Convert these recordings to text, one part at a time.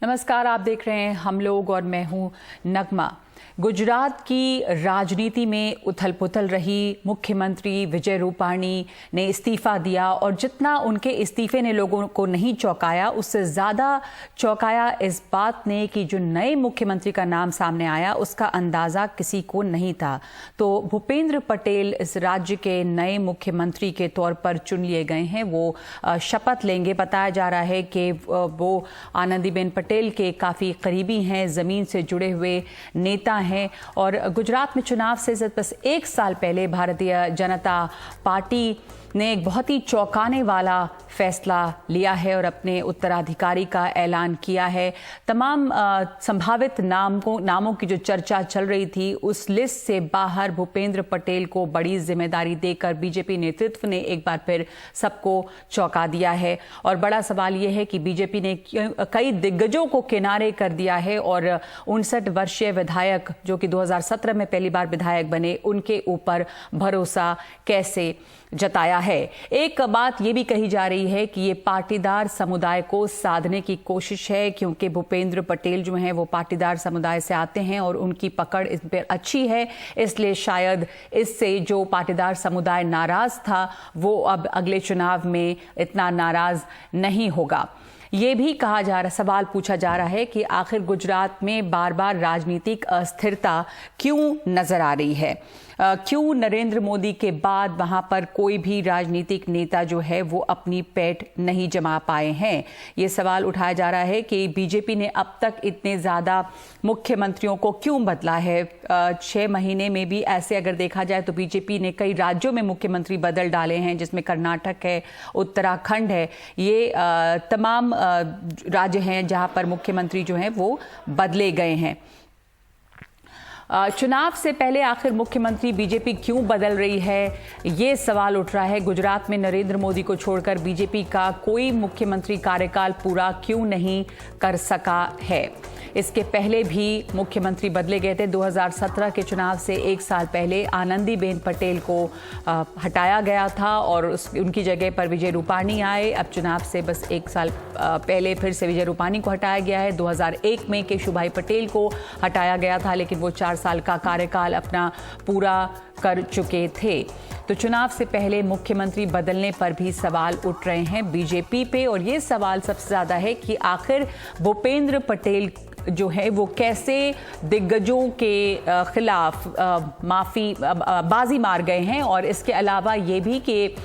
नमस्कार, आप देख रहे हैं हम लोग और मैं हूं नगमा। गुजरात की राजनीति में उथल पुथल रही। मुख्यमंत्री विजय रूपाणी ने इस्तीफा दिया और जितना उनके इस्तीफे ने लोगों को नहीं चौंकाया, उससे ज़्यादा चौंकाया इस बात ने कि जो नए मुख्यमंत्री का नाम सामने आया उसका अंदाज़ा किसी को नहीं था। तो भूपेंद्र पटेल इस राज्य के नए मुख्यमंत्री के तौर पर चुन लिए गए हैं। वो शपथ लेंगे। बताया जा रहा है कि वो आनंदीबेन पटेल के काफ़ी करीबी हैं, ज़मीन से जुड़े हुए नेता हैं। और गुजरात में चुनाव से बस एक साल पहले भारतीय जनता पार्टी ने एक बहुत ही चौंकाने वाला फैसला लिया है और अपने उत्तराधिकारी का ऐलान किया है। तमाम संभावित नामों की जो चर्चा चल रही थी, उस लिस्ट से बाहर भूपेंद्र पटेल को बड़ी जिम्मेदारी देकर बीजेपी नेतृत्व ने एक बार फिर सबको चौंका दिया है। और बड़ा सवाल यह है कि बीजेपी ने कई दिग्गजों को किनारे कर दिया है और 59 वर्षीय विधायक जो कि 2017 में पहली बार विधायक बने, उनके ऊपर भरोसा कैसे जताया है। एक बात यह भी कही जा रही है कि ये पाटीदार समुदाय को साधने की कोशिश है, क्योंकि भूपेंद्र पटेल जो हैं वो पाटीदार समुदाय से आते हैं और उनकी पकड़ इस पर अच्छी है। इसलिए शायद इससे जो पाटीदार समुदाय नाराज था वो अब अगले चुनाव में इतना नाराज नहीं होगा। ये भी सवाल पूछा जा रहा है कि आखिर गुजरात में बार बार राजनीतिक अस्थिरता क्यों नजर आ रही है। क्यों नरेंद्र मोदी के बाद वहां पर कोई भी राजनीतिक नेता जो है वो अपनी पैठ नहीं जमा पाए हैं। ये सवाल उठाया जा रहा है कि बीजेपी ने अब तक इतने ज़्यादा मुख्यमंत्रियों को क्यों बदला है। 6 महीने में भी ऐसे अगर देखा जाए तो बीजेपी ने कई राज्यों में मुख्यमंत्री बदल डाले हैं, जिसमें कर्नाटक है, उत्तराखंड है। ये तमाम राज्य हैं जहां पर मुख्यमंत्री जो हैं वो बदले गए हैं। चुनाव से पहले आखिर मुख्यमंत्री बीजेपी क्यों बदल रही है, ये सवाल उठ रहा है। गुजरात में नरेंद्र मोदी को छोड़कर बीजेपी का कोई मुख्यमंत्री कार्यकाल पूरा क्यों नहीं कर सका है। इसके पहले भी मुख्यमंत्री बदले गए थे। 2017 के चुनाव से एक साल पहले आनंदीबेन पटेल को हटाया गया था और उनकी जगह पर विजय रूपाणी आए। अब चुनाव से बस एक साल पहले फिर से विजय रूपाणी को हटाया गया है। 2001 में केशुभाई पटेल को हटाया गया था, लेकिन वो 4 साल का कार्यकाल अपना पूरा कर चुके थे। तो चुनाव से पहले मुख्यमंत्री बदलने पर भी सवाल उठ रहे हैं बीजेपी पे। और ये सवाल सबसे ज़्यादा है कि आखिर भूपेंद्र पटेल जो है वो कैसे दिग्गजों के खिलाफ बाजी मार गए हैं। और इसके अलावा ये भी कि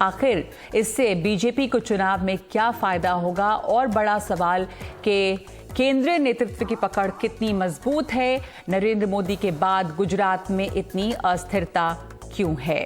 आखिर इससे बीजेपी को चुनाव में क्या फ़ायदा होगा। और बड़ा सवाल कि केंद्रीय नेतृत्व की पकड़ कितनी मजबूत है। नरेंद्र मोदी के बाद गुजरात में इतनी अस्थिरता क्यों है।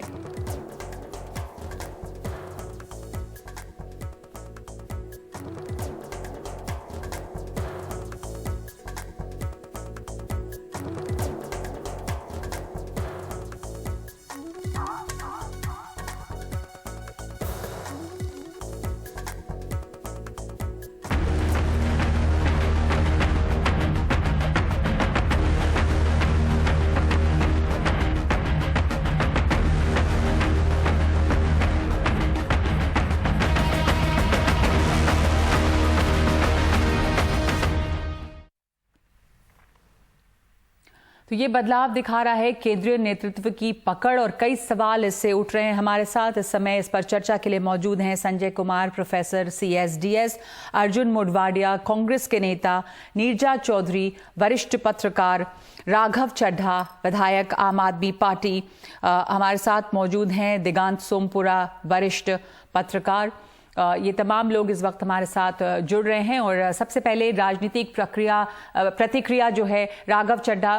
तो ये बदलाव दिखा रहा है केंद्रीय नेतृत्व की पकड़ और कई सवाल इससे उठ रहे हैं। हमारे साथ इस समय इस पर चर्चा के लिए मौजूद हैं संजय कुमार, प्रोफेसर CSDS, अर्जुन मोढवाडिया, कांग्रेस के नेता, नीरजा चौधरी, वरिष्ठ पत्रकार, राघव चड्ढा, विधायक आम आदमी पार्टी हमारे साथ मौजूद हैं, दिगांत सोमपुरा, वरिष्ठ पत्रकार। ये तमाम लोग इस वक्त हमारे साथ जुड़ रहे हैं। और सबसे पहले राजनीतिक प्रतिक्रिया जो है, राघव चड्ढा,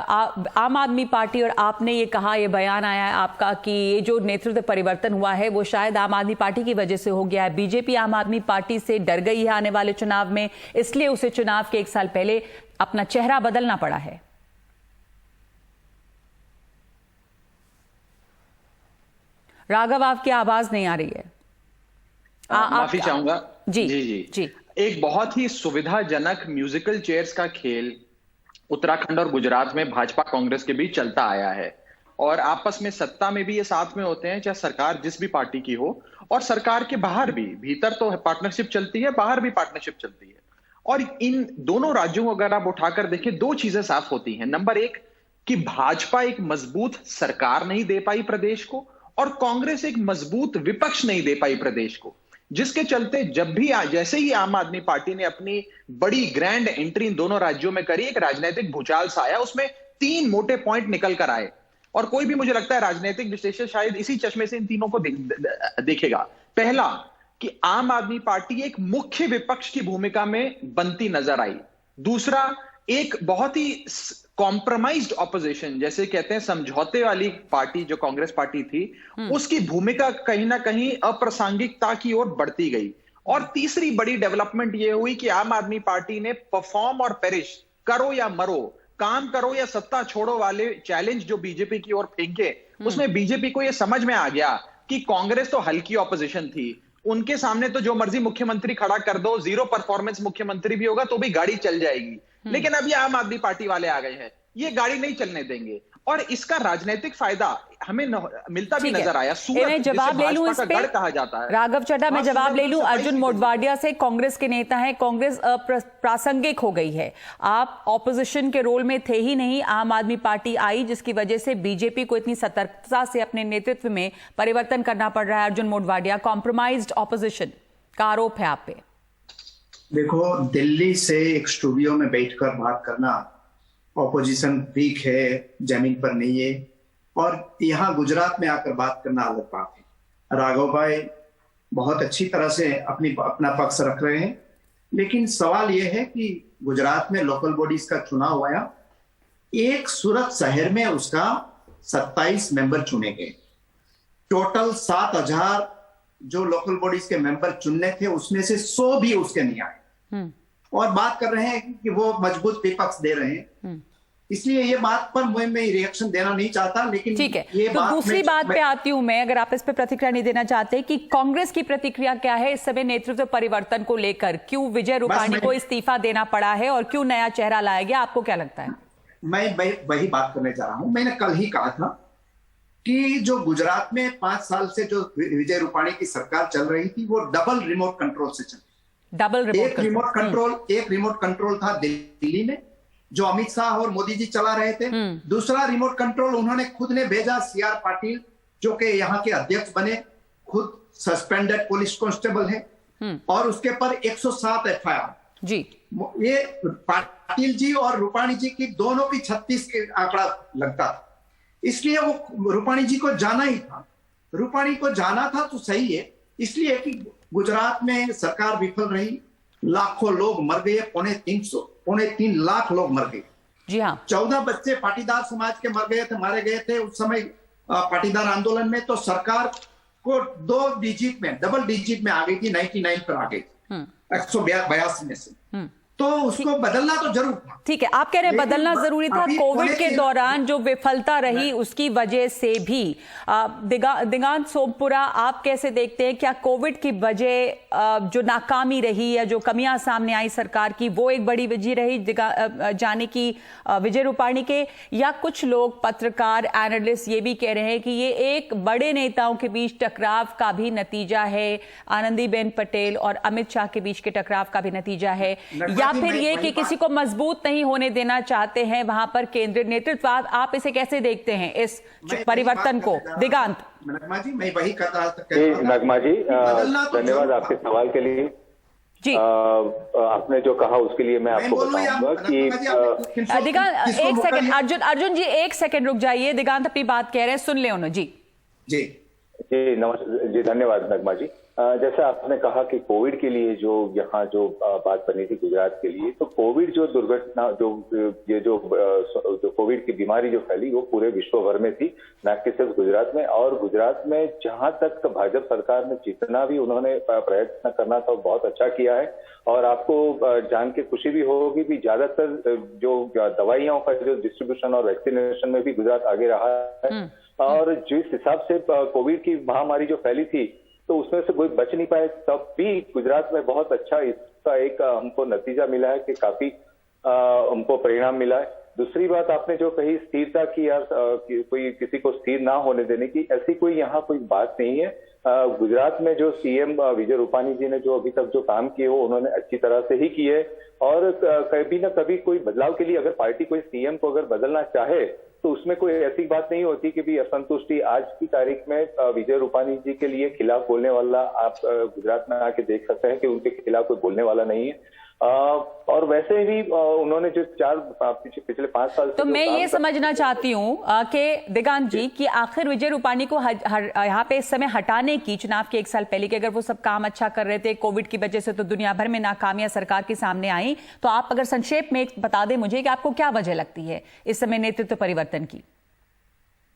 आम आदमी पार्टी और आपने ये कहा, ये बयान आया है आपका कि ये जो नेतृत्व परिवर्तन हुआ है वो शायद आम आदमी पार्टी की वजह से हो गया है। बीजेपी आम आदमी पार्टी से डर गई है आने वाले चुनाव में, इसलिए उसे चुनाव के एक साल पहले अपना चेहरा बदलना पड़ा है। राघव, आपकी आवाज नहीं आ रही है। माफी चाहूंगा। जी जी जी जी। एक बहुत ही सुविधाजनक म्यूजिकल चेयर्स का खेल उत्तराखंड और गुजरात में भाजपा कांग्रेस के बीच चलता आया है और आपस में सत्ता में भी ये साथ में होते हैं, चाहे सरकार जिस भी पार्टी की हो, और सरकार के बाहर भी। भीतर तो पार्टनरशिप चलती है, बाहर भी पार्टनरशिप चलती है। और इन दोनों राज्यों को अगर आप उठाकर देखें, दो चीजें साफ होती हैं। नंबर एक कि भाजपा एक मजबूत सरकार नहीं दे पाई प्रदेश को, और कांग्रेस एक मजबूत विपक्ष नहीं दे पाई प्रदेश को, जिसके चलते जब भी जैसे ही आम आदमी पार्टी ने अपनी बड़ी ग्रैंड एंट्री इन दोनों राज्यों में करी, एक राजनीतिक भूचाल सा आया, उसमें 3 मोटे पॉइंट निकल कर आए। और कोई भी, मुझे लगता है, राजनीतिक विश्लेषक शायद इसी चश्मे से इन तीनों को देखेगा। पहला कि आम आदमी पार्टी एक मुख्य विपक्ष की भूमिका में बनती नजर आई। दूसरा, एक बहुत ही कॉम्प्रोमाइज्ड ऑपोजिशन, जैसे कहते हैं समझौते वाली पार्टी जो कांग्रेस पार्टी थी, उसकी भूमिका कहीं ना कहीं अप्रासंगिकता की ओर बढ़ती गई। और तीसरी बड़ी डेवलपमेंट यह हुई कि आम आदमी पार्टी ने परफॉर्म और पेरिश, करो या मरो, काम करो या सत्ता छोड़ो वाले चैलेंज जो बीजेपी की ओर फेंके, उसमें बीजेपी को यह समझ में आ गया कि कांग्रेस तो हल्की ऑपोजिशन थी, उनके सामने तो जो मर्जी मुख्यमंत्री खड़ा कर दो, जीरो परफॉर्मेंस मुख्यमंत्री भी होगा तो भी गाड़ी चल जाएगी। लेकिन अब ये आम आदमी पार्टी वाले आ गए हैं, ये गाड़ी नहीं चलने देंगे, और इसका राजनीतिक फायदा हमें मिलता भी नजर आया। मैं जवाब ले लूं इस पे, कहा जाता है। राघव चड्ढा, मैं जवाब ले लूं। अर्जुन मोडवाडिया से, कांग्रेस के नेता हैं, कांग्रेस प्रासंगिक हो गई है, आप ऑपोजिशन के रोल में थे ही नहीं, आम आदमी पार्टी आई जिसकी वजह से बीजेपी को इतनी सतर्कता से अपने नेतृत्व में परिवर्तन करना पड़ रहा है। अर्जुन मोडवाडिया, कॉम्प्रोमाइज्ड ऑपोजिशन का आरोप है आप पे। देखो, दिल्ली से एक स्टूडियो में बैठकर बात करना, ऑपोजिशन वीक है, जमीन पर नहीं है, और यहाँ गुजरात में आकर बात करना अलग बात है। राघव भाई बहुत अच्छी तरह से अपना पक्ष रख रहे हैं, लेकिन सवाल यह है कि गुजरात में लोकल बॉडीज का चुनाव आया, एक सूरत शहर में उसका 27 मेंबर चुने गए, टोटल 7000 जो लोकल बॉडीज के मेंबर चुनने थे उसमें से 100 भी उसके नहीं आए, और बात कर रहे हैं कि वो मजबूत विपक्ष दे रहे हैं। इसलिए ये बात पर मैं रिएक्शन देना नहीं चाहता, लेकिन ठीक है, ये तो दूसरी बात पे आती हूं मैं, अगर आप इस पे प्रतिक्रिया नहीं देना चाहते, कि कांग्रेस की प्रतिक्रिया क्या है इस समय नेतृत्व परिवर्तन को लेकर? क्यों विजय रूपाणी को इस्तीफा देना पड़ा है और क्यों नया चेहरा लाया गया, आपको क्या लगता है? मैं वही बात करने जा रहा हूं। मैंने कल ही कहा था कि जो गुजरात में 5 साल से जो विजय रूपाणी की सरकार चल रही थी, वो डबल रिमोट कंट्रोल से चल, एक रिमोट कंट्रोल था दिल्ली में जो अमित शाह और मोदी जी चला रहे थे, दूसरा रिमोट कंट्रोल उन्होंने खुद ने भेजा, CR पाटिल जो कि यहाँ के अध्यक्ष बने, खुद सस्पेंडेड पुलिस कांस्टेबल है, और उसके पर 107 FIR जी। ये पाटिल जी और रूपाणी जी की दोनों की 36 के आंकड़ा लगता था, इसलिए वो रूपाणी जी को जाना ही था। रूपाणी को जाना था तो सही है, इसलिए कि गुजरात में सरकार विफल रही, लाखों लोग मर गए, 3.5 लाख लोग मर गए। जी हाँ, 14 बच्चे पाटीदार समाज के मारे गए थे उस समय पाटीदार आंदोलन में, तो सरकार को डबल डिजिट में आ गई थी, 99 पर आ गई थी 182 में से, तो उसको बदलना तो जरूर था। ठीक है, आप कह रहे हैं बदलना जरूरी था, कोविड के दौरान जो विफलता रही उसकी वजह से भी। दिगांत सोमपुरा, आप कैसे देखते हैं, क्या कोविड की वजह जो नाकामी रही या जो कमियां सामने आई सरकार की, वो एक बड़ी वजह रही जाने की विजय रूपाणी के, या कुछ लोग पत्रकार एनालिस्ट ये भी कह रहे हैं कि ये एक बड़े नेताओं के बीच टकराव का भी नतीजा है, आनंदीबेन पटेल और अमित शाह के बीच के टकराव का भी नतीजा है, या फिर ये कि किसी को मजबूत नहीं होने देना चाहते हैं वहां पर केंद्रीय नेतृत्व? आप इसे कैसे देखते हैं इस परिवर्तन को? दिगांत। नगमा जी, मैं वही कर रहा था। नगमा जी, धन्यवाद आपके सवाल के लिए जी। आपने जो कहा उसके लिए मैं आपको बताऊंगा कि दिगांत, एक सेकंड, अर्जुन जी एक सेकंड रुक जाइए, दिगांत अपनी बात कह रहे हैं, सुन ले उन्होंने। जी जी जी, नमस्ते जी, धन्यवाद नगमा जी। जैसे आपने कहा कि कोविड के लिए जो यहाँ जो बात बनी थी गुजरात के लिए, तो कोविड जो दुर्घटना जो कोविड की बीमारी जो फैली वो पूरे विश्व भर में थी, न कि सिर्फ गुजरात में। और गुजरात में जहां तक भाजपा सरकार ने जितना भी उन्होंने प्रयत्न करना था वो बहुत अच्छा किया है। और आपको जान के खुशी भी होगी कि ज्यादातर जो दवाइयों का जो डिस्ट्रीब्यूशन और वैक्सीनेशन में भी गुजरात आगे रहा है। और जिस हिसाब से कोविड की महामारी जो फैली थी तो उसमें से कोई बच नहीं पाए, तब भी गुजरात में बहुत अच्छा इसका एक हमको नतीजा मिला है कि काफी हमको परिणाम मिला है। दूसरी बात आपने जो कही स्थिरता की, यार कोई किसी को स्थिर ना होने देने की, ऐसी कोई यहाँ कोई बात नहीं है। गुजरात में जो सीएम विजय रूपाणी जी ने जो अभी तक जो काम किए वो उन्होंने अच्छी तरह से ही किए, और कभी ना कभी कोई बदलाव के लिए अगर पार्टी कोई सीएम को अगर बदलना चाहे तो उसमें कोई ऐसी बात नहीं होती कि भी असंतुष्टि आज की तारीख में विजय रूपाणी जी के लिए खिलाफ बोलने वाला आप गुजरात में आके देख सकते हैं कि उनके खिलाफ कोई बोलने वाला नहीं है। और वैसे भी उन्होंने जो पिछले 5 साल तो मैं ये समझना चाहती हूँ कि दिगांत जी कि आखिर विजय रूपाणी को यहाँ पे इस समय हटाने की, चुनाव के 1 साल पहले कि अगर वो सब काम अच्छा कर रहे थे, कोविड की वजह से तो दुनिया भर में नाकामियां सरकार के सामने आई, तो आप अगर संक्षेप में बता दें मुझे कि आपको क्या वजह लगती है इस समय नेतृत्व परिवर्तन की?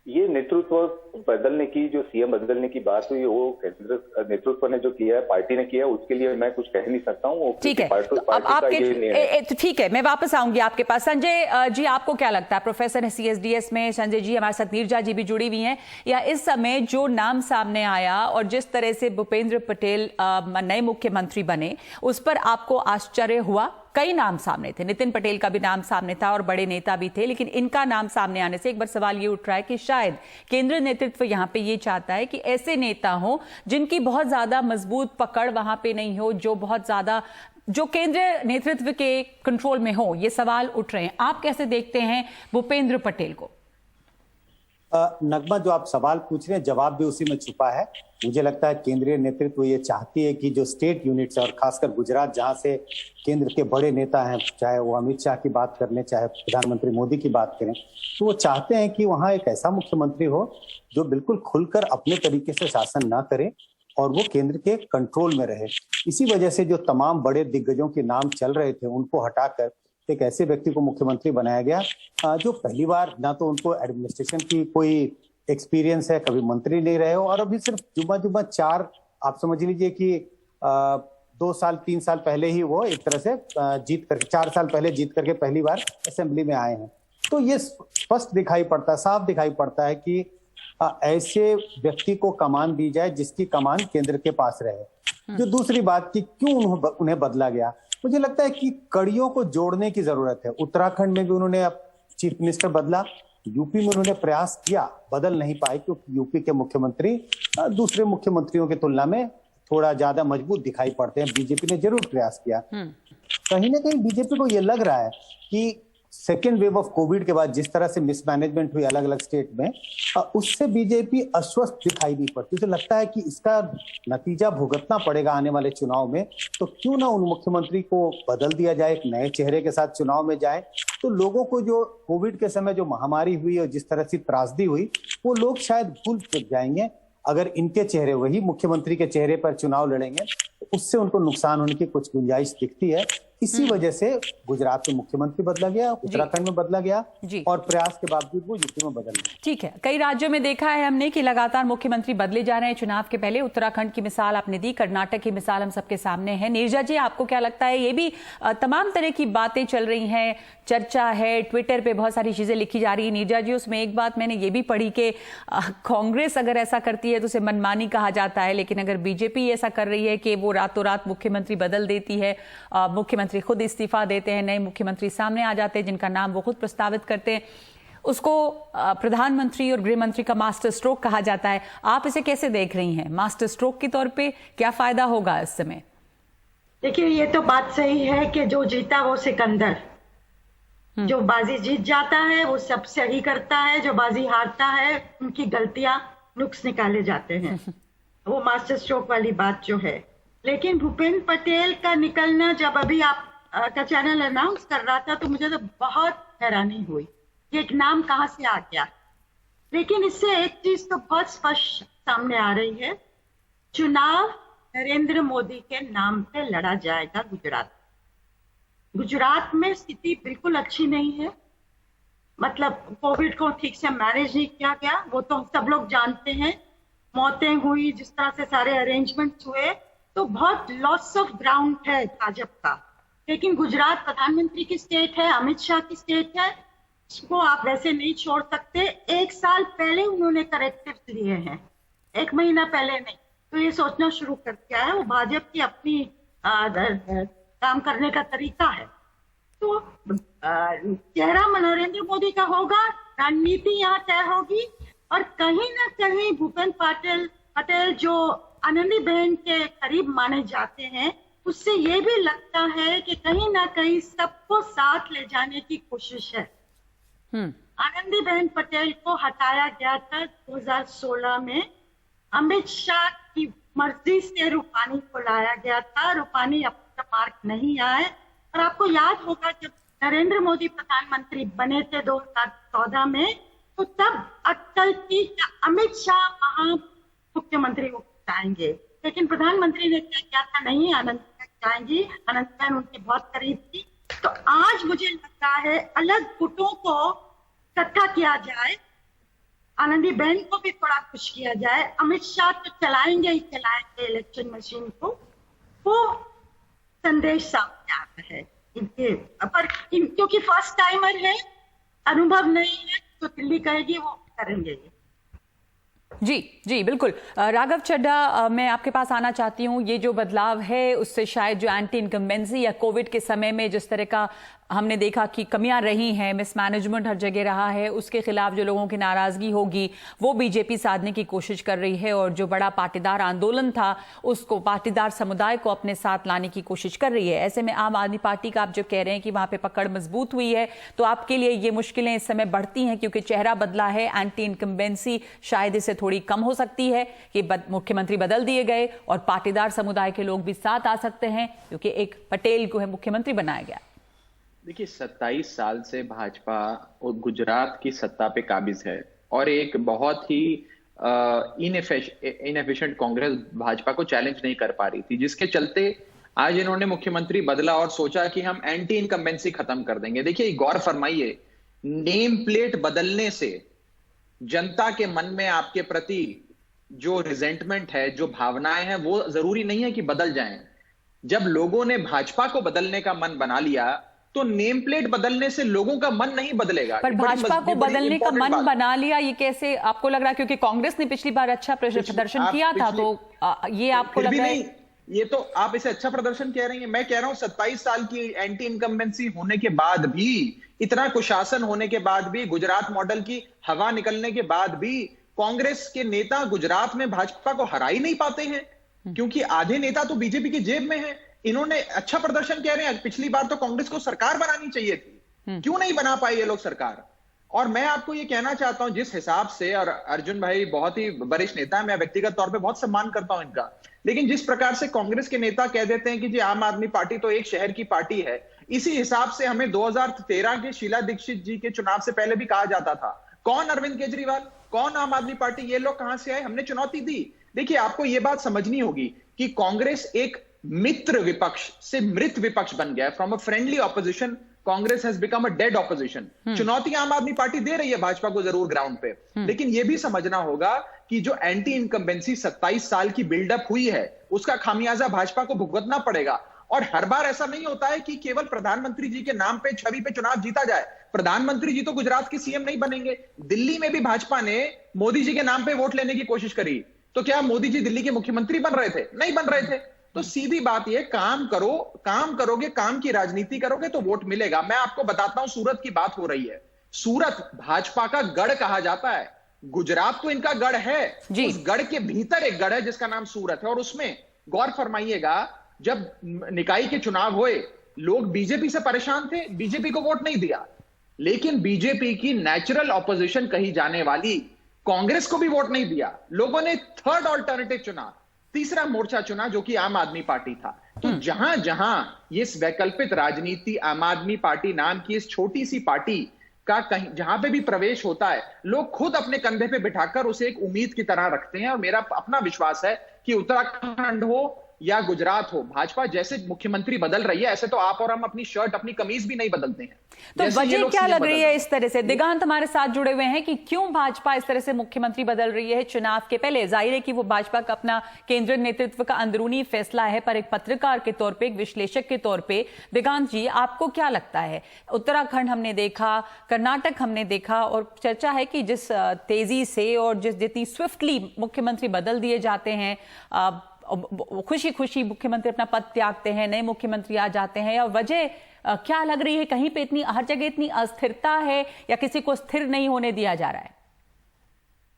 ये नेतृत्व बदलने की, जो सीएम बदलने की बात हुई, वो केंद्र नेतृत्व ने जो किया है, पार्टी ने किया है, उसके लिए मैं कुछ कह नहीं सकता हूँ। ठीक है, तो अब आपके ठीक है, मैं वापस आऊंगी आपके पास। संजय जी, आपको क्या लगता है? प्रोफेसर है CSDS में संजय जी, हमारे साथ नीरजा जी भी जुड़ी हुई हैं, या इस समय जो नाम सामने आया और जिस तरह से भूपेंद्र पटेल नए मुख्यमंत्री बने, उस पर आपको आश्चर्य हुआ? कई नाम सामने थे, नितिन पटेल का भी नाम सामने था और बड़े नेता भी थे, लेकिन इनका नाम सामने आने से एक बार सवाल ये उठ रहा है कि शायद केंद्र नेतृत्व यहां पे ये चाहता है कि ऐसे नेता हो जिनकी बहुत ज्यादा मजबूत पकड़ वहां पे नहीं हो, जो बहुत ज्यादा जो केंद्रीय नेतृत्व के कंट्रोल में हो। ये सवाल उठ रहे हैं, आप कैसे देखते हैं भूपेंद्र पटेल को? नगमा, जो आप सवाल पूछ रहे हैं जवाब भी उसी में छुपा है। मुझे लगता है केंद्रीय नेतृत्व ये चाहती है कि जो स्टेट यूनिट्स है, और खासकर गुजरात जहां से केंद्र के बड़े नेता हैं, चाहे वो अमित शाह की बात कर लें, चाहे प्रधानमंत्री मोदी की बात करें, तो वो चाहते हैं कि वहां एक ऐसा मुख्यमंत्री हो जो बिल्कुल खुलकर अपने तरीके से शासन ना करे और वो केंद्र के कंट्रोल में रहे। इसी वजह से जो तमाम बड़े दिग्गजों के नाम चल रहे थे उनको हटाकर एक ऐसे व्यक्ति को मुख्यमंत्री बनाया गया जो पहली बार, ना तो उनको एडमिनिस्ट्रेशन की कोई एक्सपीरियंस है, कभी मंत्री नहीं रहे हो, और अभी सिर्फ जुम्मा 4, आप समझ लीजिए कि 2 साल 3 साल पहले ही वो एक तरह से जीत करके, 4 साल पहले जीत करके पहली बार असेंबली में आए हैं। तो ये स्पष्ट दिखाई पड़ता है, साफ दिखाई पड़ता है कि ऐसे व्यक्ति को कमान दी जाए जिसकी कमान केंद्र के पास रहे। जो दूसरी बात की क्यों उन्हें बदला गया, मुझे लगता है कि कड़ियों को जोड़ने की जरूरत है। उत्तराखंड में भी उन्होंने अब चीफ मिनिस्टर बदला, यूपी में उन्होंने प्रयास किया, बदल नहीं पाए क्योंकि यूपी के मुख्यमंत्री दूसरे मुख्यमंत्रियों की तुलना में थोड़ा ज्यादा मजबूत दिखाई पड़ते हैं। बीजेपी ने जरूर प्रयास किया। कहीं ना कहीं बीजेपी को यह लग रहा है कि सेकेंड वेव ऑफ कोविड के बाद जिस तरह से मिसमैनेजमेंट हुई अलग अलग स्टेट में, उससे बीजेपी अस्वस्थ दिखाई नहीं पड़ती। तो लगता है कि इसका नतीजा भुगतना पड़ेगा आने वाले चुनाव में, तो क्यों ना उन मुख्यमंत्री को बदल दिया जाए, एक नए चेहरे के साथ चुनाव में जाए। तो लोगों को जो कोविड के समय जो महामारी हुई और जिस तरह से त्रासदी हुई, वो लोग शायद भूल चुक जाएंगे। अगर इनके चेहरे, वही मुख्यमंत्री के चेहरे पर चुनाव लड़ेंगे, तो उससे उनको नुकसान होने की कुछ गुंजाइश दिखती है। इसी वजह से गुजरात में मुख्यमंत्री बदला गया, उत्तराखंड में बदला गया, और प्रयास के बावजूद वो यूपी में बदल गया। ठीक है, कई राज्यों में देखा है हमने कि लगातार मुख्यमंत्री बदले जा रहे हैं चुनाव के पहले। उत्तराखंड की मिसाल आपने दी, कर्नाटक की मिसाल हम सबके सामने है। नीरजा जी, आपको क्या लगता है? ये भी तमाम तरह की बातें चल रही हैं, चर्चा है, ट्विटर पे बहुत सारी चीजें लिखी जा रही है। नीरजा जी, उसमें एक बात मैंने ये भी पढ़ी कि कांग्रेस अगर ऐसा करती है तो उसे मनमानी कहा जाता है, लेकिन अगर बीजेपी ऐसा कर रही है कि वो रातों रात मुख्यमंत्री बदल देती है, मुख्यमंत्री खुद इस्तीफा देते हैं, नए मुख्यमंत्री सामने आ जाते हैं जिनका नाम वो खुद प्रस्तावित करते हैं, उसको प्रधानमंत्री और गृह मंत्री का मास्टर स्ट्रोक कहा जाता है। आप इसे कैसे देख रही हैं? मास्टर स्ट्रोक के तौर पे क्या फायदा होगा इस समय? देखिए, ये तो बात सही है कि जो जीता वो सिकंदर, जो बाजी जीत जाता है वो सब सही करता है, जो बाजी हारता है उनकी गलतियां, नुक्स निकाले जाते हैं। वो मास्टर स्ट्रोक वाली बात जो है। लेकिन भूपेंद्र पटेल का निकलना, जब अभी आप का चैनल अनाउंस कर रहा था, तो मुझे तो बहुत हैरानी हुई कि एक नाम कहां से आ गया। लेकिन इससे एक चीज तो बहुत स्पष्ट सामने आ रही है, चुनाव नरेंद्र मोदी के नाम पे लड़ा जाएगा। गुजरात में स्थिति बिल्कुल अच्छी नहीं है, मतलब कोविड को ठीक से मैनेज नहीं किया गया, वो तो सब लोग जानते हैं। मौतें हुई, जिस तरह से सारे अरेंजमेंट्स हुए, तो बहुत लॉस ऑफ ग्राउंड है भाजपा का। लेकिन गुजरात प्रधानमंत्री की स्टेट है, अमित शाह की स्टेट है, इसको आप वैसे नहीं छोड़ सकते। 1 साल पहले उन्होंने करेक्टिव लिए हैं, 1 महीना पहले नहीं। तो ये सोचना शुरू कर दिया है, वो भाजपा की अपनी काम करने का तरीका है। तो चेहरा नरेंद्र मोदी का होगा, रणनीति यहाँ तय होगी, और कहीं ना कहीं भूपेंद्र पटेल पटेल जो आनंदीबेन के करीब माने जाते हैं, उससे ये भी लगता है कि कहीं ना कहीं सबको साथ ले जाने की कोशिश है। आनंदीबेन पटेल को हटाया गया था 2016 में, अमित शाह की मर्जी से रूपानी को लाया गया था। रूपानी अब तक मार्क नहीं आए, और आपको याद होगा जब नरेंद्र मोदी प्रधानमंत्री बने थे 2014 में, तो तब अटल की अमित शाह वहां मुख्यमंत्री को जाएंगे, लेकिन प्रधानमंत्री ने क्या किया था, नहीं आनंदीबेन जाएंगी, आनंदीबेन उनके बहुत करीब थी। तो आज मुझे लगता है अलग गुटों को इकट्ठा किया जाए, आनंदीबेन को भी थोड़ा खुश किया जाए। अमित शाह तो चलाएंगे ही चलाएंगे इलेक्शन मशीन को, वो संदेश सामने आता है इनके पर, क्योंकि फर्स्ट टाइमर है, अनुभव नहीं है, तो दिल्ली कहेगी वो करेंगे। जी बिल्कुल। राघव चड्ढा, मैं आपके पास आना चाहती हूँ। ये जो बदलाव है उससे शायद जो एंटी इनकम्बेंसी या कोविड के समय में जिस तरह का हमने देखा कि कमियां रही हैं, मिसमैनेजमेंट हर जगह रहा है, उसके खिलाफ जो लोगों की नाराजगी होगी वो बीजेपी साधने की कोशिश कर रही है, और जो बड़ा पाटीदार आंदोलन था उसको, पाटीदार समुदाय को अपने साथ लाने की कोशिश कर रही है। ऐसे में आम आदमी पार्टी का आप जो कह रहे हैं कि वहां पे पकड़ मजबूत हुई है, तो आपके लिए ये मुश्किलें इस समय बढ़ती हैं क्योंकि चेहरा बदला है, एंटी इनकम्बेंसी शायद इससे थोड़ी कम हो सकती है कि मुख्यमंत्री बदल दिए गए और पाटीदार समुदाय के लोग भी साथ आ सकते हैं क्योंकि एक पटेल को है मुख्यमंत्री बनाया गया। देखिए, 27 साल से भाजपा गुजरात की सत्ता पे काबिज है, और एक बहुत ही इनएफिशिएंट कांग्रेस भाजपा को चैलेंज नहीं कर पा रही थी, जिसके चलते आज इन्होंने मुख्यमंत्री बदला और सोचा कि हम एंटी इनकम्बेंसी खत्म कर देंगे। देखिए, गौर फरमाइए, नेम प्लेट बदलने से जनता के मन में आपके प्रति जो रिजेंटमेंट है, जो भावनाएं हैं, वो जरूरी नहीं है कि बदल जाएं। जब लोगों ने भाजपा को बदलने का मन बना लिया तो नेम प्लेट बदलने से लोगों का मन नहीं बदलेगा। पर भाजपा को बदलने का मन बना लिया, ये कैसे आपको लग रहा है? क्योंकि कांग्रेस ने पिछली बार अच्छा प्रदर्शन किया था, तो ये आपको लग रहा है? ये तो आप इसे अच्छा प्रदर्शन कह रही हैं, मैं कह रहा हूं 27 साल की एंटी इनकम्बेंसी होने के बाद भी, इतना कुशासन होने के बाद भी, गुजरात मॉडल की हवा निकलने के बाद भी कांग्रेस के नेता गुजरात में भाजपा को हरा ही नहीं पाते हैं, क्योंकि आधे नेता तो बीजेपी की जेब में है। इन्होंने अच्छा प्रदर्शन कह रहे हैं, पिछली बार तो कांग्रेस को सरकार बनानी चाहिए थी, क्यों नहीं बना पाए ये लोग सरकार? और मैं आपको ये कहना चाहता हूं, जिस हिसाब से, और अर्जुन भाई बहुत ही वरिष्ठ नेता है, मैं व्यक्तिगत तौर पे बहुत सम्मान करता हूं इनका, लेकिन जिस प्रकार से कांग्रेस के नेता कह देते हैं कि जी आम आदमी पार्टी तो एक शहर की पार्टी है, इसी हिसाब से हमें 2013 के शीला दीक्षित जी के चुनाव से पहले भी कहा जाता था, कौन अरविंद केजरीवाल, कौन आम आदमी पार्टी, ये लोग कहां से आए? हमने चुनौती दी। देखिए, आपको यह बात समझनी होगी कि कांग्रेस एक मित्र विपक्ष से मृत विपक्ष बन गया है। From a friendly opposition Congress has become a dead opposition. चुनौती आम आदमी पार्टी दे रही है भाजपा को जरूर ग्राउंड पे, लेकिन यह भी समझना होगा कि जो एंटी इनकम्बेंसी 27 साल की बिल्डअप हुई है, उसका खामियाजा भाजपा को भुगतना पड़ेगा। और हर बार ऐसा नहीं होता है कि केवल प्रधानमंत्री जी के नाम पे, छवि पे चुनाव जीता जाए। प्रधानमंत्री जी तो गुजरात के सीएम नहीं बनेंगे। दिल्ली में भी भाजपा ने मोदी जी के नाम पे वोट लेने की कोशिश करी, तो क्या मोदी जी दिल्ली के मुख्यमंत्री बन रहे थे? नहीं बन रहे थे। तो सीधी बात यह, काम करो, काम करोगे, काम की राजनीति करोगे तो वोट मिलेगा। मैं आपको बताता हूं, सूरत की बात हो रही है। सूरत भाजपा का गढ़ कहा जाता है, गुजरात तो इनका गढ़ है, उस गढ़ के भीतर एक गढ़ है जिसका नाम सूरत है। और उसमें गौर फरमाइएगा, जब निकाय के चुनाव हुए, लोग बीजेपी से परेशान थे, बीजेपी को वोट नहीं दिया, लेकिन बीजेपी की नेचुरल ऑपोजिशन कही जाने वाली कांग्रेस को भी वोट नहीं दिया। लोगों ने थर्ड ऑल्टरनेटिव चुना, तीसरा मोर्चा चुना, जो कि आम आदमी पार्टी था। तो जहां जहां ये वैकल्पिक राजनीति, आम आदमी पार्टी नाम की इस छोटी सी पार्टी का कहीं जहां पे भी प्रवेश होता है, लोग खुद अपने कंधे पे बिठाकर उसे एक उम्मीद की तरह रखते हैं। और मेरा अपना विश्वास है कि उत्तराखंड हो या गुजरात हो, भाजपा जैसे मुख्यमंत्री बदल रही है, ऐसे तो आप और हम अपनी शर्ट, अपनी कमीज भी नहीं बदलते हैं। तो वजह क्या लग रही है इस तरह से? दिगांत हमारे साथ जुड़े हुए हैं कि क्यों भाजपा इस तरह से मुख्यमंत्री बदल रही है चुनाव के पहले। जाहिर है कि वो भाजपा का अपना केंद्रीय नेतृत्व का अंदरूनी फैसला है, पर एक पत्रकार के तौर पे, एक विश्लेषक के तौर पे, दिगांत जी, आपको क्या लगता है? उत्तराखंड हमने देखा, कर्नाटक हमने देखा, और चर्चा है कि जिस तेजी से और जितनी स्विफ्टली मुख्यमंत्री बदल दिए जाते हैं, खुशी खुशी मुख्यमंत्री अपना पद त्यागते हैं, नए मुख्यमंत्री आ जाते हैं, या वजह क्या लग रही है? कहीं पे इतनी, हर जगह इतनी अस्थिरता है या किसी को स्थिर नहीं होने दिया जा रहा है?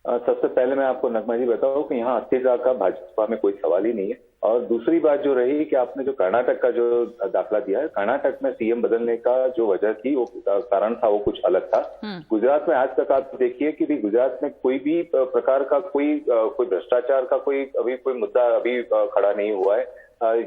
सबसे पहले मैं आपको नगमा जी बताऊं कि यहाँ अस्थिरता का भाजपा में कोई सवाल ही नहीं है। और दूसरी बात जो रही कि आपने जो कर्नाटक का जो दाखला दिया है, कर्नाटक में सीएम बदलने का जो वजह थी, वो कारण था, वो कुछ अलग था। गुजरात में आज तक आप देखिए कि भी गुजरात में कोई भी प्रकार का कोई भ्रष्टाचार का कोई मुद्दा अभी खड़ा नहीं हुआ है।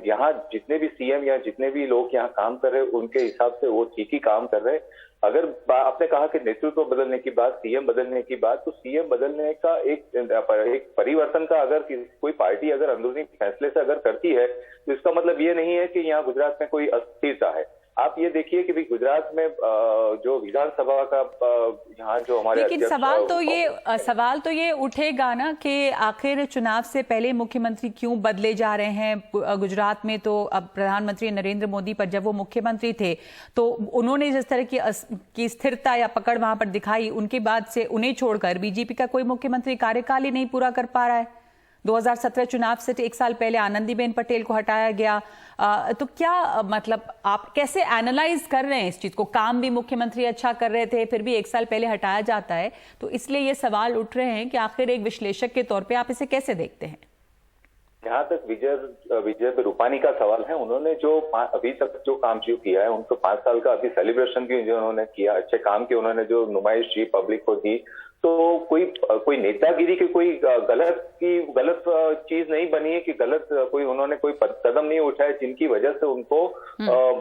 यहाँ जितने भी सीएम या जितने भी लोग यहाँ काम कर रहे हैं, उनके हिसाब से वो ठीक ही काम कर रहे हैं। अगर आपने कहा कि नेतृत्व बदलने की बात, सीएम बदलने की बात, तो सीएम बदलने का एक परिवर्तन का अगर कोई पार्टी अगर अंदरूनी फैसले से अगर करती है, तो इसका मतलब ये नहीं है कि यहाँ गुजरात में कोई अस्थिरता है। आप ये देखिए कि गुजरात में जो विधानसभा का यहाँ जो हमारे, लेकिन सवाल तो ये उठेगा ना कि आखिर चुनाव से पहले मुख्यमंत्री क्यों बदले जा रहे हैं। गुजरात में तो अब प्रधानमंत्री नरेंद्र मोदी पर जब वो मुख्यमंत्री थे तो उन्होंने जिस तरह की स्थिरता या पकड़ वहां पर दिखाई, उनके बाद से उन्हें छोड़कर बीजेपी का कोई मुख्यमंत्री कार्यकाल ही नहीं पूरा कर पा रहा है। 2017 चुनाव से 1 साल पहले आनंदीबेन पटेल को हटाया गया। तो क्या मतलब आप कैसे एनालाइज कर रहे हैं इस चीज को? काम भी मुख्यमंत्री अच्छा कर रहे थे, फिर भी 1 साल पहले हटाया जाता है, तो इसलिए ये सवाल उठ रहे हैं कि आखिर एक विश्लेषक के तौर पे आप इसे कैसे देखते हैं? जहां तक विजय रूपानी का सवाल है, उन्होंने जो अभी तक जो काम जो किया है, उनको 5 साल का अभी सेलिब्रेशन भी जो उन्होंने किया, अच्छे काम की उन्होंने जो नुमाइश की पब्लिक को दी, तो कोई नेतागिरी की कोई गलत चीज नहीं बनी है कि उन्होंने कोई कदम नहीं उठाया जिनकी वजह से उनको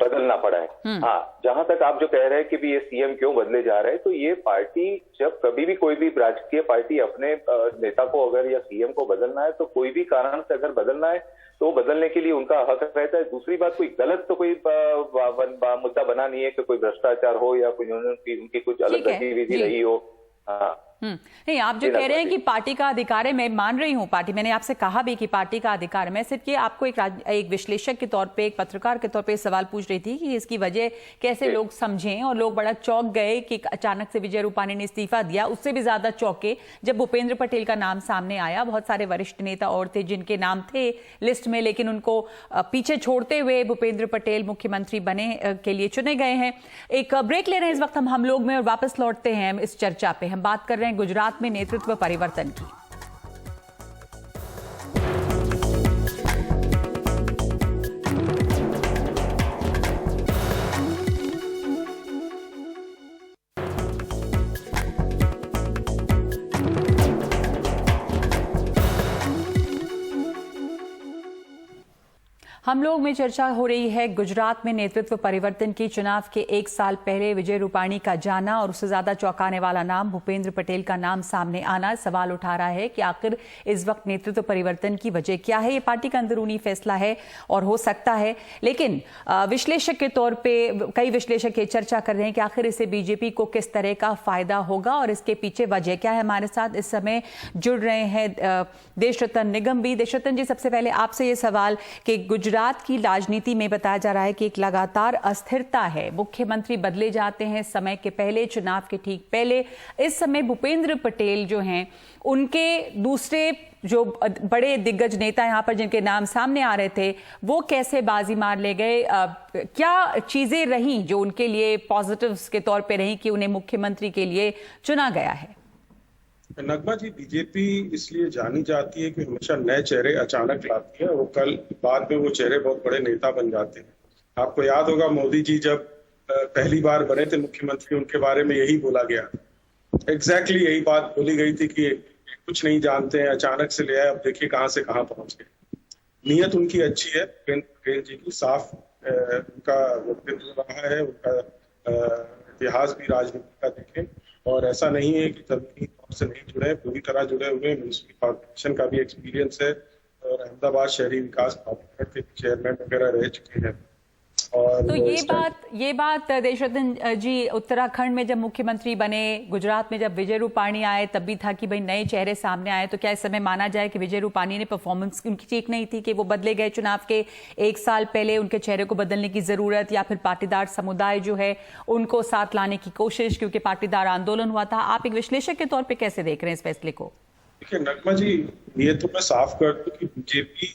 बदलना पड़ा है। हाँ, जहां तक आप जो कह रहे हैं कि भी ये सीएम क्यों बदले जा रहे हैं, तो ये पार्टी जब कभी भी कोई भी राजकीय पार्टी अपने नेता को अगर या सीएम को बदलना है, तो कोई भी कारण से अगर बदलना है तो बदलने के लिए उनका हक रहता है। दूसरी बात, कोई गलत तो कोई मुद्दा बना नहीं है कि कोई भ्रष्टाचार हो या कोई उनकी कुछ अलग गतिविधि रही हो। हाँ, नहीं, आप जो कह रहे हैं कि पार्टी का अधिकार है, मैं मान रही हूं, पार्टी, मैंने आपसे कहा भी कि पार्टी का अधिकार है। मैं सिर्फ ये आपको एक विश्लेषक के तौर पे, एक पत्रकार के तौर पे सवाल पूछ रही थी कि इसकी वजह कैसे लोग समझें। और लोग बड़ा चौंक गए कि अचानक से विजय रूपानी ने इस्तीफा दिया। उससे भी ज्यादा चौंके जब भूपेंद्र पटेल का नाम सामने आया। बहुत सारे वरिष्ठ नेता और थे जिनके नाम थे लिस्ट में, लेकिन उनको पीछे छोड़ते हुए भूपेंद्र पटेल मुख्यमंत्री बने के लिए चुने गए हैं। एक ब्रेक ले रहे हैं इस वक्त हम लोग में, और वापस लौटते हैं इस चर्चा पे। हम बात कर रहे हैं गुजरात में नेतृत्व परिवर्तन की। हम लोग में चर्चा हो रही है गुजरात में नेतृत्व परिवर्तन की। चुनाव के 1 साल पहले विजय रूपानी का जाना और उससे ज्यादा चौंकाने वाला नाम भूपेंद्र पटेल का नाम सामने आना सवाल उठा रहा है कि आखिर इस वक्त नेतृत्व परिवर्तन की वजह क्या है। ये पार्टी का अंदरूनी फैसला है और हो सकता है, लेकिन विश्लेषक के तौर पे कई विश्लेषक ये चर्चा कर रहे हैं कि आखिर इससे बीजेपी को किस तरह का फायदा होगा और इसके पीछे वजह क्या है। हमारे साथ इस समय जुड़ रहे हैं देशरतन निगम भी। देशरतन जी, सबसे पहले आपसे ये सवाल कि गुजरात की राजनीति में बताया जा रहा है कि एक लगातार अस्थिरता है, मुख्यमंत्री बदले जाते हैं समय के पहले, चुनाव के ठीक पहले। इस समय भूपेंद्र पटेल जो हैं, उनके दूसरे जो बड़े दिग्गज नेता यहां पर जिनके नाम सामने आ रहे थे, वो कैसे बाजी मार ले गए? क्या चीजें रहीं जो उनके लिए पॉजिटिव्स के तौर पे रहीं कि उन्हें मुख्यमंत्री के लिए चुना गया है? नगमा जी, बीजेपी इसलिए जानी जाती है कि हमेशा नए चेहरे अचानक लाती है, वो कल बाद में वो चेहरे बहुत बड़े नेता बन जाते हैं। आपको याद होगा मोदी जी जब पहली बार बने थे मुख्यमंत्री, उनके बारे में यही बोला गया, एग्जैक्टली यही बात बोली गई थी कि कुछ नहीं जानते हैं, अचानक से ले आए, अब देखिए कहां से कहां पहुंच गए। नीयत उनकी अच्छी है, पटेल जी की साफ उनका व्यक्तित्व रहा है, उनका इतिहास भी राजनीति का देखें, और ऐसा नहीं है कि जमीनी तौर से नहीं जुड़े, पूरी तरह जुड़े हुए। म्यूनिसिपल कॉर्पोरेशन का भी एक्सपीरियंस है और अहमदाबाद शहरी विकास प्राधिकरण के चेयरमैन वगैरह रह चुके हैं। और तो ये बात देशरतन जी, उत्तराखंड में जब मुख्यमंत्री बने, गुजरात में जब विजय रूपानी आए, तब भी था कि भाई नए चेहरे सामने आए, तो क्या इस समय माना जाए कि विजय रूपानी ने परफॉर्मेंस उनकी ठीक नहीं थी कि वो बदले गए चुनाव के 1 साल पहले? उनके चेहरे को बदलने की जरूरत, या फिर पाटीदार समुदाय जो है उनको साथ लाने की कोशिश, क्योंकि पाटीदार आंदोलन हुआ था? आप एक विश्लेषक के तौर पर कैसे देख रहे हैं इस फैसले को? देखिए नगमा जी, ये तो मैं साफ कर दूं कि बीजेपी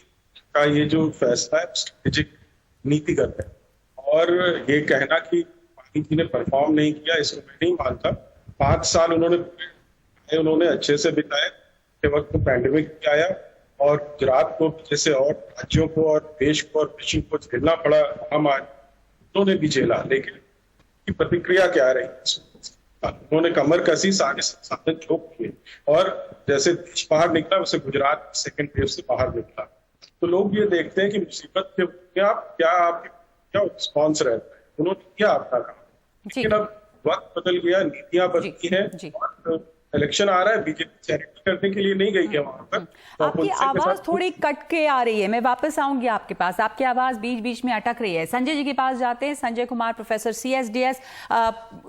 का ये जो फैसला है स्ट्रेटेजिक नीतिगत है, और ये कहना कि पानी जी ने परफॉर्म नहीं किया, इसको मैं नहीं मानता। 5 साल उन्होंने उन्होंने अच्छे से बिताए के वक्त पैंडेमिक भी आया और गुजरात को जैसे और राज्यों को और देश को और विश्व को झेलना पड़ा महामारी, उन्होंने भी झेला, लेकिन की प्रतिक्रिया क्या रही? उन्होंने कमर कसी, सारे संसाधन झोंक किए और जैसे देश बाहर निकला वैसे गुजरात सेकंड वेव से बाहर निकला। तो लोग ये देखते हैं कि मुसीबत के क्या रिस्पॉन्स रहता है, उन्होंने किया अपना काम। लेकिन अब वक्त बदल गया, नीतियां बदली हैं और इलेक्शन आ रहा है, बीजेपी चैरिटी करने के लिए नहीं गई है वहां पर। तो आपकी आवाज थोड़ी कट के आ रही है, मैं वापस आऊंगी आपके पास, आपकी आवाज बीच बीच में अटक रही है। संजय जी के पास जाते हैं। संजय कुमार, प्रोफेसर CSDS,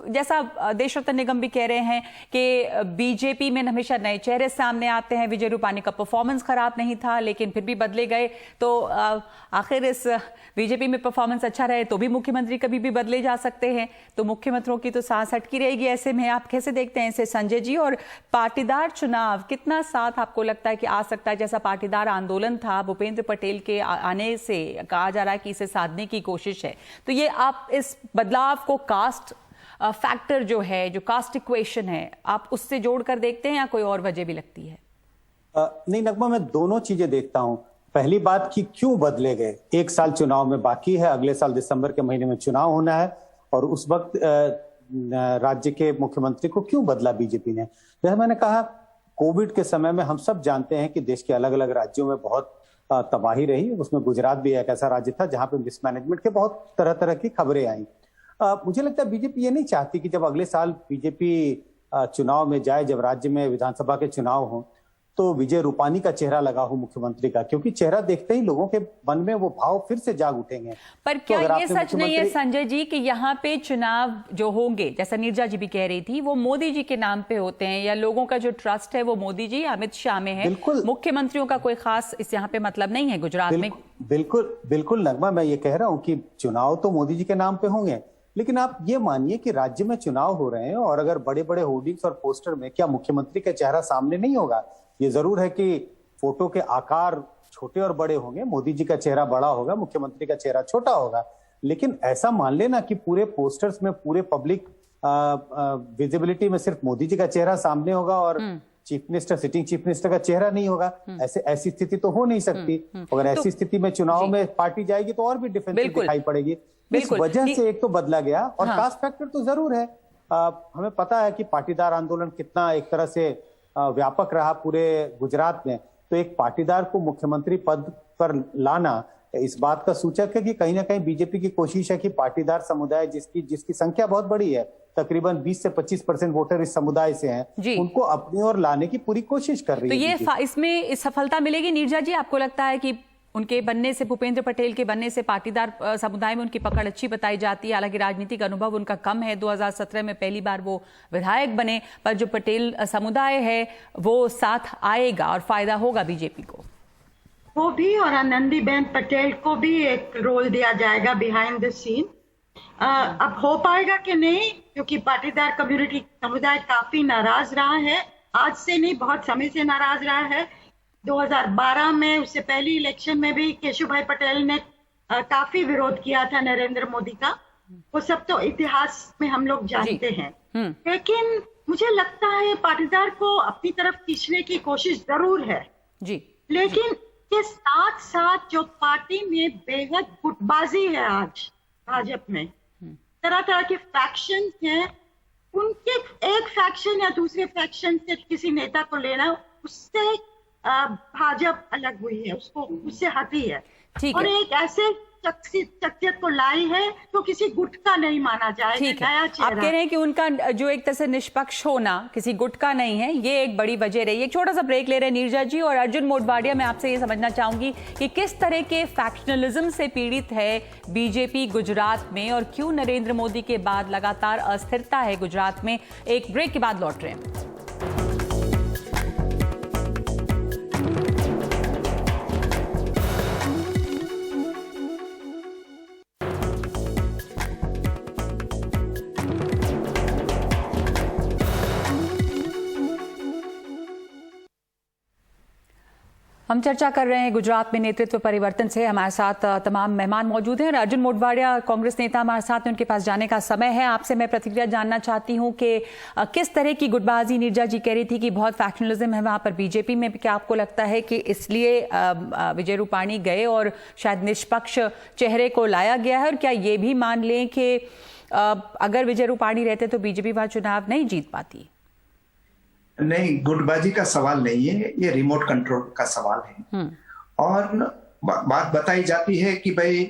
जैसा देशरत्न निगम भी कह रहे हैं कि बीजेपी में हमेशा नए चेहरे सामने आते हैं। विजय रूपाणी का परफॉर्मेंस खराब नहीं था लेकिन फिर भी बदले गए, तो आखिर इस बीजेपी में परफॉर्मेंस अच्छा रहे तो भी मुख्यमंत्री कभी भी बदले जा सकते हैं, तो मुख्यमंत्रियों की तो सांस हटकी रहेगी। ऐसे में आप कैसे देखते हैं इसे संजय जी? और पाटीदार चुनाव कितना साथ आपको लगता है कि आ सकता है? जैसा पाटीदार आंदोलन था, भूपेंद्र पटेल के आने से कहा जा रहा है कि इसे साधने की कोशिश है, तो ये आप इस बदलाव को कास्ट फैक्टर जो है, जो कास्ट इक्वेशन है, आप उससे जोड़कर देखते हैं या कोई और वजह भी लगती है? नहीं नगमा, मैं दोनों चीजें देखता हूं। पहली बात कि क्यों बदले गए, एक साल चुनाव में बाकी है, अगले साल दिसंबर के महीने में चुनाव होना है और उस वक्त राज्य के मुख्यमंत्री को क्यों बदला बीजेपी ने? जैसे मैंने कहा, कोविड के समय में हम सब जानते हैं कि देश के अलग अलग राज्यों में बहुत तबाही रही, उसमें गुजरात भी एक ऐसा राज्य था जहां पे मिसमैनेजमेंट के बहुत तरह तरह की खबरें आई। मुझे लगता है बीजेपी ये नहीं चाहती कि जब अगले साल बीजेपी चुनाव में जाए, जब राज्य में विधानसभा के चुनाव हो, तो विजय रूपाणी का चेहरा लगा हो मुख्यमंत्री का, क्योंकि चेहरा देखते ही लोगों के मन में वो भाव फिर से जाग उठेंगे। पर क्या ये सच नहीं है संजय जी कि यहाँ पे चुनाव जो होंगे, जैसा नीरजा जी भी कह रही थी, वो मोदी जी के नाम पे होते हैं, या लोगों का जो ट्रस्ट है वो मोदी जी, अमित शाह में है? मुख्यमंत्रियों का कोई खास इस यहाँ पे मतलब नहीं है गुजरात में। बिल्कुल नगमा, मैं ये कह रहा हूँ कि चुनाव तो मोदी जी के नाम पे होंगे, लेकिन आप ये मानिए कि राज्य में चुनाव हो रहे हैं और अगर बड़े बड़े होर्डिंग्स और पोस्टर में क्या मुख्यमंत्री का चेहरा सामने नहीं होगा? ये जरूर है कि फोटो के आकार छोटे और बड़े होंगे, मोदी जी का चेहरा बड़ा होगा, मुख्यमंत्री का चेहरा छोटा होगा, लेकिन ऐसा मान लेना कि पूरे पोस्टर्स में, पूरे पब्लिक विजिबिलिटी में सिर्फ मोदी जी का चेहरा सामने होगा और chief minister, sitting chief minister का चेहरा नहीं होगा, ऐसी स्थिति तो हो नहीं सकती। अगर ऐसी स्थिति में चुनाव में पार्टी जाएगी तो और भी डिफेंसिव दिखाई पड़ेगी। इस वजह से एक तो बदला गया और कास्ट फैक्टर तो जरूर है। हमें पता है कि पाटीदार आंदोलन कितना एक तरह से व्यापक रहा पूरे गुजरात में, तो एक पाटीदार को मुख्यमंत्री पद पर लाना इस बात का सूचक है कि कहीं ना कहीं बीजेपी की कोशिश है कि पाटीदार समुदाय जिसकी संख्या बहुत बड़ी है, तकरीबन 20 से 25% वोटर इस समुदाय से हैं, उनको अपनी ओर लाने की पूरी कोशिश कर रही है। तो ये इसमें सफलता मिलेगी नीरजा जी? आपको लगता है कि उनके बनने से, भूपेंद्र पटेल के बनने से पाटीदार समुदाय में उनकी पकड़ अच्छी बताई जाती है? हालांकि राजनीतिक अनुभव उनका कम है, 2017 में पहली बार वो विधायक बने, पर जो पटेल समुदाय है वो साथ आएगा और फायदा होगा बीजेपी को? वो भी, और आनंदीबेन पटेल को भी एक रोल दिया जाएगा बिहाइंड द सीन। अब हो पाएगा कि नहीं, क्योंकि पाटीदार समुदाय काफी नाराज रहा है, आज से नहीं बहुत समय से नाराज रहा है। 2012 में, उससे पहली इलेक्शन में भी केशुभाई पटेल ने काफी विरोध किया था नरेंद्र मोदी का, वो सब तो इतिहास में हम लोग जानते हैं। लेकिन मुझे लगता है पाटीदार को अपनी तरफ खींचने की कोशिश जरूर है जी, लेकिन के साथ साथ जो पार्टी में बेहद गुटबाजी है आज भाजपा में, तरह तरह के फैक्शंस हैं, उनके एक फैक्शन या दूसरे फैक्शन से किसी नेता को लेना, उससे भाजपा अलग हुई है, उसको उससे हटी है और एक ऐसे शख्सियत को लाई है तो किसी गुट का नहीं माना जाएगा। आप कह रहे हैं कि उनका जो एक तरह से निष्पक्ष होना किसी गुट का नहीं है, ये एक बड़ी वजह रही है। एक छोटा सा ब्रेक ले रहे हैं नीरजा जी। और अर्जुन मोढवाडिया, मैं आपसे ये समझना चाहूंगी कि किस तरह के फैक्शनलिज्म से पीड़ित है बीजेपी गुजरात में और क्यों नरेंद्र मोदी के बाद लगातार अस्थिरता है गुजरात में? एक ब्रेक के बाद लौट रहे हैं। हम चर्चा कर रहे हैं गुजरात में नेतृत्व परिवर्तन से। हमारे साथ तमाम मेहमान मौजूद हैं। अर्जुन मोढवाडिया कांग्रेस नेता हमारे साथ हैं, उनके पास जाने का समय है। आपसे मैं प्रतिक्रिया जानना चाहती हूं कि किस तरह की गुटबाजी नीरजा जी कह रही थी कि बहुत फैक्शनलिज्म है वहां पर बीजेपी में। क्या आपको लगता है कि इसलिए विजय रूपाणी गए और शायद निष्पक्ष चेहरे को लाया गया है? और क्या ये भी मान लें कि अगर विजय रूपाणी रहते तो बीजेपी वहां चुनाव नहीं जीत पाती? नहीं, गुटबाजी का सवाल नहीं है, ये रिमोट कंट्रोल का सवाल है। और बात बताई जाती है कि भाई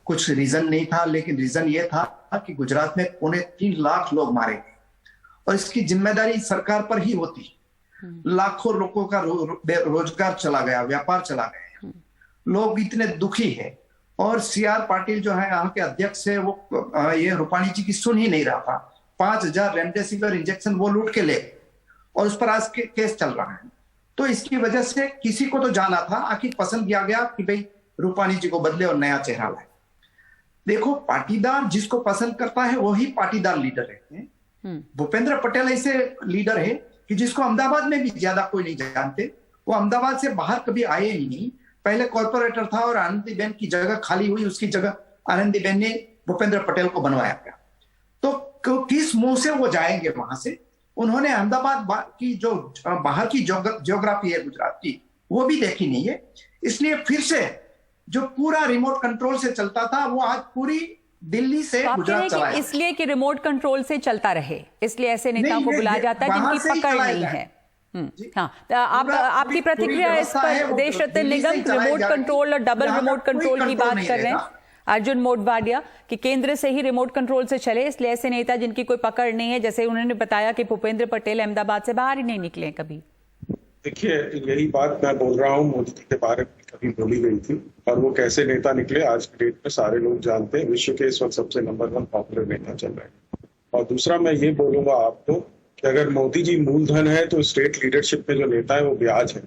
कुछ रीजन नहीं था, लेकिन रीजन ये था कि गुजरात में 3.25 लाख लोग मारे गए और इसकी जिम्मेदारी सरकार पर ही होती। लाखों लोगों का रोजगार चला गया, व्यापार चला गया, लोग इतने दुखी है। और सीआर पाटिल जो है यहाँ के अध्यक्ष है, वो ये रूपाणी जी की सुन ही नहीं रहा था। 5000 रेमडेसिविर इंजेक्शन वो लूट के ले गए और उस पर आज केस चल रहा है। तो इसकी वजह से किसी को तो जाना था, आखिर पसंद किया गया कि भाई रूपाणी जी को बदले और नया चेहरा लाए। देखो, पाटीदार जिसको पसंद करता है वही पाटीदार लीडर है। भूपेंद्र पटेल ऐसे लीडर है कि जिसको अहमदाबाद में भी ज्यादा कोई नहीं जानते। वो अहमदाबाद से बाहर कभी आए ही नहीं। पहले कॉर्पोरेटर था और आनंदीबेन की जगह खाली हुई, उसकी जगह आनंदीबेन ने भूपेंद्र पटेल को बनवाया गया। तो किस मुंह से वो जाएंगे वहां से? उन्होंने अहमदाबाद की जो बाहर की ज्योग्राफी है गुजरात की, वो भी देखी नहीं है। इसलिए फिर से जो पूरा रिमोट कंट्रोल से चलता था, वो आज पूरी दिल्ली से गुजरात चला है। इसलिए कि रिमोट कंट्रोल से चलता रहे, इसलिए ऐसे नेताओं को बुलाया जाता है जिनकी पकड़ नहीं है। हाँ, आपकी प्रतिक्रिया इस पर? देश रत्न निगम रिमोट कंट्रोल और डबल रिमोट कंट्रोल की बात कर रहे हैं अर्जुन मोढवाडिया कि केंद्र से ही रिमोट कंट्रोल से चले, इसलिए ऐसे नेता जिनकी कोई पकड़ नहीं है, जैसे उन्होंने बताया कि भूपेंद्र पटेल अहमदाबाद से बाहर ही नहीं निकले कभी। देखिए, यही बात मैं बोल रहा हूँ, मोदी जी के बारे में कभी बोली गई थी और वो कैसे नेता निकले आज के डेट में सारे लोग जानते हैं। विश्व के इस वक्त सबसे नंबर 1 पॉपुलर नेता चल रहे हैं। और दूसरा मैं ये बोलूंगा आपको कि अगर मोदी जी मूलधन है तो स्टेट लीडरशिप में जो नेता है वो ब्याज है।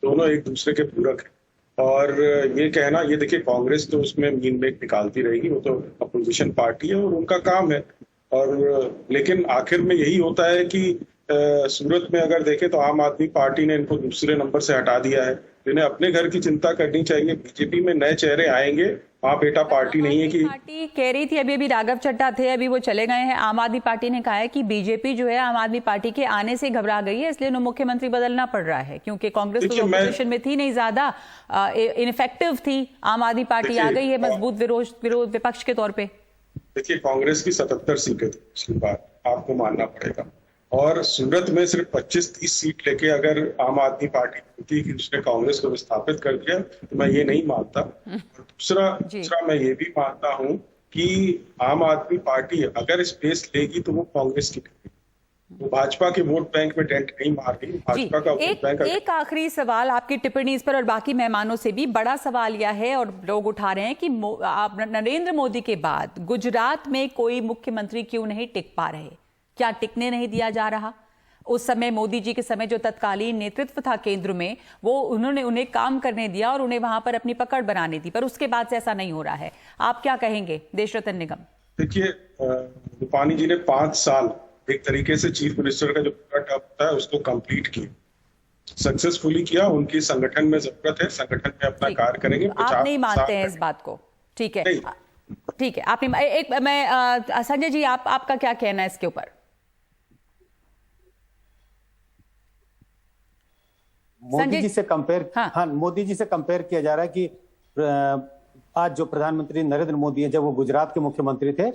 दोनों एक दूसरे के पूरक है। और ये कहना, ये देखिए कांग्रेस तो उसमें मीन मेक निकालती रहेगी, वो तो अपोजिशन पार्टी है और उनका काम है। और लेकिन आखिर में यही होता है कि सूरत में अगर देखें तो आम आदमी पार्टी ने इनको दूसरे नंबर से हटा दिया है। इन्हें अपने घर की चिंता करनी चाहिए। बीजेपी में नए चेहरे आएंगे, वहाँ बेटा पार्टी नहीं है कि पार्टी कह रही थी। अभी राघव चड्ढा थे, अभी वो चले गए हैं। आम आदमी पार्टी ने कहा है कि बीजेपी जो है आम आदमी पार्टी के आने से घबरा गई है, इसलिए उन्हें मुख्यमंत्री बदलना पड़ रहा है, क्योंकि कांग्रेस तो अपोजिशन में थी नहीं, ज्यादा इनफेक्टिव थी। आम आदमी पार्टी आ गई है मजबूत विरोध विपक्ष के तौर पर। देखिए, कांग्रेस की 77 सीटें थी पिछली बार, आपको मानना पड़ेगा। और सूरत में सिर्फ 25-30 सीट लेके अगर आम आदमी पार्टी होती कि उसने कांग्रेस को विस्थापित कर दिया, तो मैं ये नहीं मानता। और दूसरा मैं ये भी मानता हूँ कि आम आदमी पार्टी अगर स्पेस लेगी तो वो कांग्रेस की लेगी, वो भाजपा के वोट बैंक में डेंट नहीं मार रही। भाजपा का वोट बैंक। एक आखिरी सवाल आपकी टिप्पणी इस पर और बाकी मेहमानों से भी। बड़ा सवाल यह है और लोग उठा रहे हैं कि नरेंद्र मोदी के बाद गुजरात में कोई मुख्यमंत्री क्यों नहीं टिक पा रहे? क्या टिकने नहीं दिया जा रहा? उस समय मोदी जी के समय जो तत्कालीन नेतृत्व था केंद्र में, वो उन्हें काम करने दिया और उन्हें वहां पर अपनी पकड़ बनाने दी, पर उसके बाद से ऐसा नहीं हो रहा है। आप क्या कहेंगे देश रत्न निगम? देखिए, रूपाणी जी ने 5 साल एक तरीके से चीफ मिनिस्टर का जो पूरा टर्म होता है उसको कंप्लीट किया, सक्सेसफुली किया। उनकी संगठन में जरूरत है, संगठन में अपना कार्य करेंगे। आप नहीं मानते हैं इस बात को? ठीक है, ठीक है। आपने एक मैं संजय जी, आपका क्या कहना है इसके ऊपर? मोदी जी से कंपेयर, हाँ, मोदी जी से कंपेयर किया जा रहा है कि आज जो प्रधानमंत्री नरेंद्र मोदी है, जब वो गुजरात के मुख्यमंत्री थे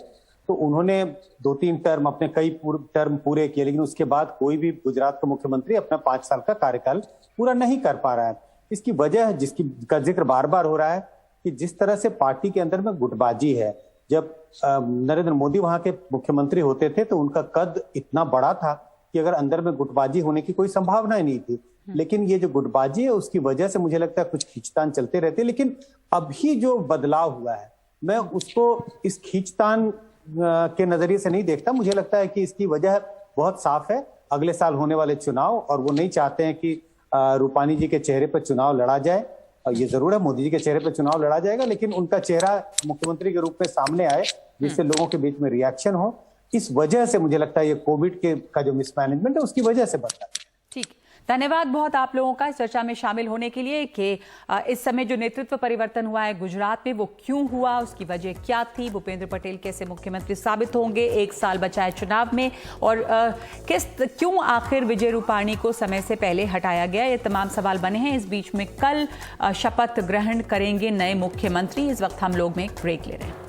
तो उन्होंने 2-3 टर्म, अपने कई टर्म पूरे किए, लेकिन उसके बाद कोई भी गुजरात का मुख्यमंत्री अपना 5 साल का कार्यकाल पूरा नहीं कर पा रहा है। इसकी वजह है, जिसकी का जिक्र बार बार हो रहा है, कि जिस तरह से पार्टी के अंदर में गुटबाजी है। जब नरेंद्र मोदी वहां के मुख्यमंत्री होते थे तो उनका कद इतना बड़ा था कि अगर अंदर में गुटबाजी होने की कोई संभावना ही नहीं थी। लेकिन ये जो गुटबाजी है उसकी वजह से मुझे लगता है कुछ खींचतान चलते रहते हैं। लेकिन अभी जो बदलाव हुआ है, मैं उसको इस खींचतान के नजरिए से नहीं देखता। मुझे लगता है कि इसकी वजह बहुत साफ है, अगले साल होने वाले चुनाव। और वो नहीं चाहते हैं कि रूपाणी जी के चेहरे पर चुनाव लड़ा जाए। और ये जरूर है, मोदी जी के चेहरे पर चुनाव लड़ा जाएगा, लेकिन उनका चेहरा मुख्यमंत्री के रूप में सामने आए, जिससे लोगों के बीच में रिएक्शन हो। इस वजह से मुझे लगता है ये कोविड का जो मिसमैनेजमेंट है उसकी वजह से बढ़ता है। ठीक। धन्यवाद बहुत आप लोगों का इस चर्चा में शामिल होने के लिए कि इस समय जो नेतृत्व परिवर्तन हुआ है गुजरात में वो क्यों हुआ, उसकी वजह क्या थी, भूपेंद्र पटेल कैसे मुख्यमंत्री साबित होंगे, 1 साल बचा है चुनाव में, और क्यों आखिर विजय रूपाणी को समय से पहले हटाया गया, ये तमाम सवाल बने हैं। इस बीच में कल शपथ ग्रहण करेंगे नए मुख्यमंत्री। इस वक्त हम लोग में एक ब्रेक ले रहे हैं।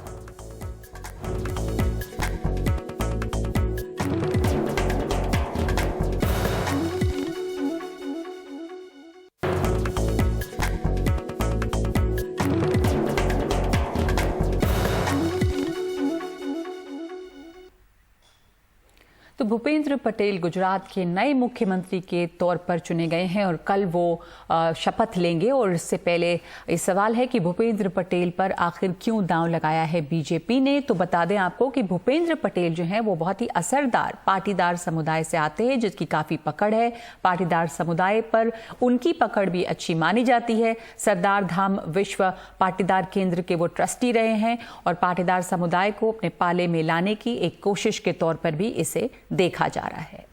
तो भूपेंद्र पटेल गुजरात के नए मुख्यमंत्री के तौर पर चुने गए हैं और कल वो शपथ लेंगे। और इससे पहले ये सवाल है कि भूपेंद्र पटेल पर आखिर क्यों दांव लगाया है बीजेपी ने। तो बता दें आपको कि भूपेंद्र पटेल जो हैं वो बहुत ही असरदार पाटीदार समुदाय से आते हैं, जिसकी काफ़ी पकड़ है। पाटीदार समुदाय पर उनकी पकड़ भी अच्छी मानी जाती है। सरदार धाम विश्व पाटीदार केंद्र के वो ट्रस्टी रहे हैं और पाटीदार समुदाय को अपने पाले में लाने की एक कोशिश के तौर पर भी इसे देखा जा रहा है।